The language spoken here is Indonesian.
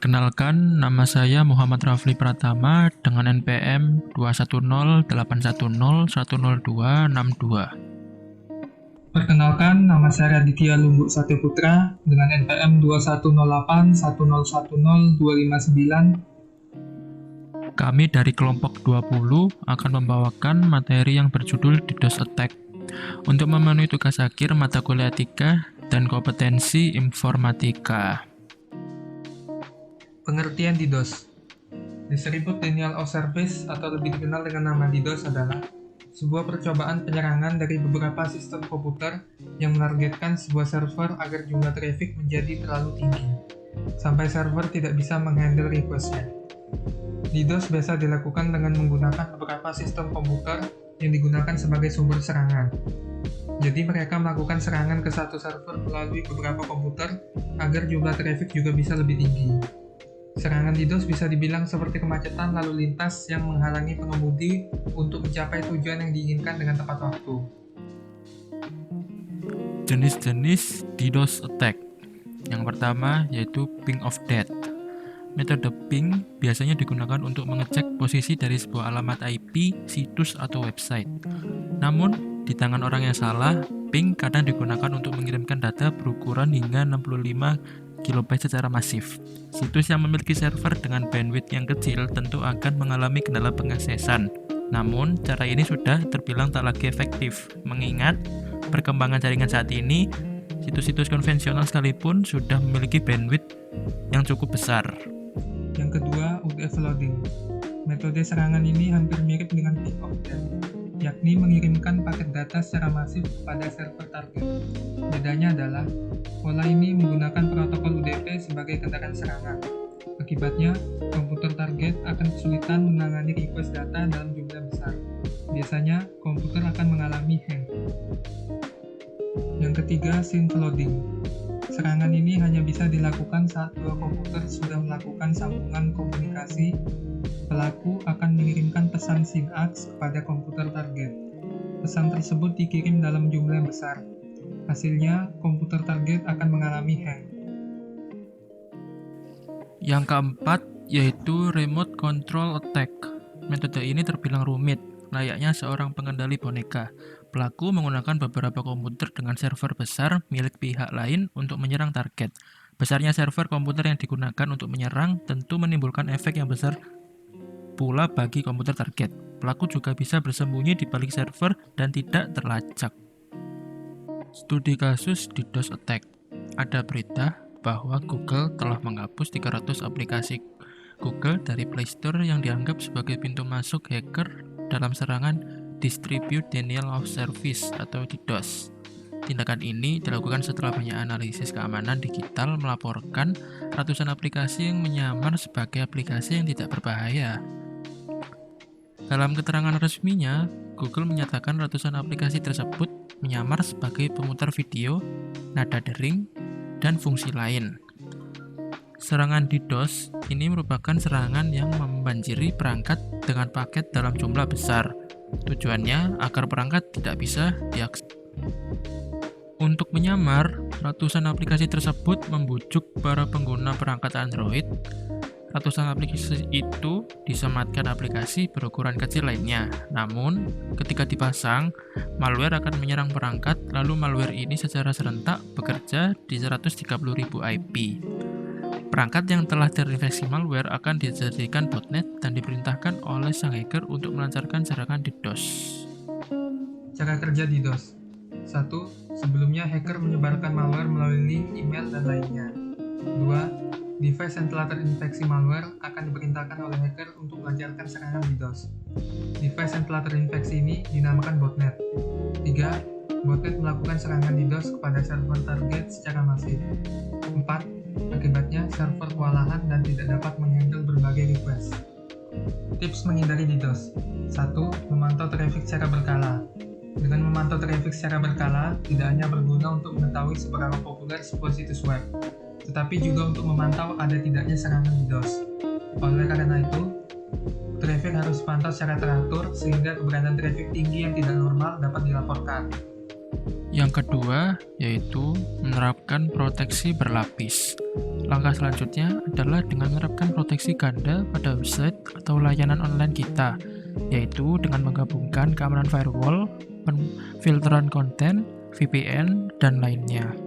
Perkenalkan, nama saya Muhammad Rafli Pratama dengan NPM 21081010262. Perkenalkan, nama saya Raditya Lumbuk Satyaputra dengan NPM 2108100259. Kami dari kelompok 20 akan membawakan materi yang berjudul DDoS Attack untuk memenuhi tugas akhir mata kuliah etika dan kompetensi informatika. Pengertian DDoS. Distributed Denial of Service atau lebih dikenal dengan nama DDoS adalah sebuah percobaan penyerangan dari beberapa sistem komputer yang menargetkan sebuah server agar jumlah traffic menjadi terlalu tinggi, sampai server tidak bisa menghandle request-nya. DDoS biasa dilakukan dengan menggunakan beberapa sistem komputer yang digunakan sebagai sumber serangan. Jadi mereka melakukan serangan ke satu server melalui beberapa komputer agar jumlah traffic juga bisa lebih tinggi. Serangan DDoS bisa dibilang seperti kemacetan lalu lintas yang menghalangi pengemudi untuk mencapai tujuan yang diinginkan dengan tepat waktu. Jenis-jenis DDoS Attack. Yang pertama yaitu ping of death. Metode ping biasanya digunakan untuk mengecek posisi dari sebuah alamat IP, situs, atau website. Namun, di tangan orang yang salah, ping kadang digunakan untuk mengirimkan data berukuran hingga 65 KB secara masif. Situs yang memiliki server dengan bandwidth yang kecil tentu akan mengalami kendala pengaksesan. Namun, cara ini sudah terbilang tak lagi efektif, mengingat perkembangan jaringan saat ini, situs-situs konvensional sekalipun sudah memiliki bandwidth yang cukup besar. Yang kedua, UTF loading. Metode serangan ini hampir mirip dengan ping of death, yakni mengirimkan paket data secara masif kepada server target. Bedanya adalah, pola ini menggunakan protokol UDP sebagai kendaraan serangan. Akibatnya, komputer target akan kesulitan menangani request data dalam jumlah besar. Biasanya, komputer akan mengalami hang. Yang ketiga, sync loading. Serangan ini hanya bisa dilakukan saat dua komputer sudah melakukan sambungan komunikasi. Pelaku akan mengirimkan pesan syntax kepada komputer target. Pesan tersebut dikirim dalam jumlah yang besar. Hasilnya, komputer target akan mengalami hang. Yang keempat yaitu remote control attack. Metode ini terbilang rumit, layaknya seorang pengendali boneka. Pelaku menggunakan beberapa komputer dengan server besar milik pihak lain untuk menyerang target. Besarnya server komputer yang digunakan untuk menyerang tentu menimbulkan efek yang besar pula bagi komputer target. Pelaku juga bisa bersembunyi di balik server dan tidak terlacak. Studi kasus DDoS Attack. Ada berita bahwa Google telah menghapus 300 aplikasi Google dari Play Store yang dianggap sebagai pintu masuk hacker dalam serangan Distributed Denial of Service atau DDoS. Tindakan ini dilakukan setelah banyak analisis keamanan digital melaporkan ratusan aplikasi yang menyamar sebagai aplikasi yang tidak berbahaya. Dalam keterangan resminya, Google menyatakan ratusan aplikasi tersebut menyamar sebagai pemutar video, nada dering, dan fungsi lain. Serangan DDoS ini merupakan serangan yang membanjiri perangkat dengan paket dalam jumlah besar. Tujuannya agar perangkat tidak bisa diakses. Untuk menyamar, ratusan aplikasi tersebut membujuk para pengguna perangkat Android. Ratusan aplikasi itu disematkan aplikasi berukuran kecil lainnya. Namun, ketika dipasang, malware akan menyerang perangkat, lalu malware ini secara serentak bekerja di 130.000 IP. Perangkat yang telah terinfeksi malware akan dijadikan botnet dan diperintahkan oleh sang hacker untuk melancarkan serangan DDoS. Cara kerja DDoS. 1. Sebelumnya hacker menyebarkan malware melalui link, email, dan lainnya. 2. Device yang telah terinfeksi malware akan diperintahkan oleh hacker untuk melancarkan serangan DDoS. Device yang telah terinfeksi ini dinamakan botnet. 3. Botnet melakukan serangan DDoS kepada server target secara masif. 4. Akibatnya, server kewalahan dan tidak dapat menghandle berbagai request. Tips menghindari DDoS. 1. Memantau traffic secara berkala. Dengan memantau traffic secara berkala, tidak hanya berguna untuk mengetahui seberapa populer sebuah situs web, tetapi juga untuk memantau ada tidaknya serangan DDoS. Oleh karena itu, traffic harus dipantau secara teratur sehingga keberadaan traffic tinggi yang tidak normal dapat dilaporkan. Yang kedua, yaitu menerapkan proteksi berlapis. Langkah selanjutnya adalah dengan menerapkan proteksi ganda pada website atau layanan online kita, yaitu dengan menggabungkan keamanan firewall, filteran konten, VPN, dan lainnya.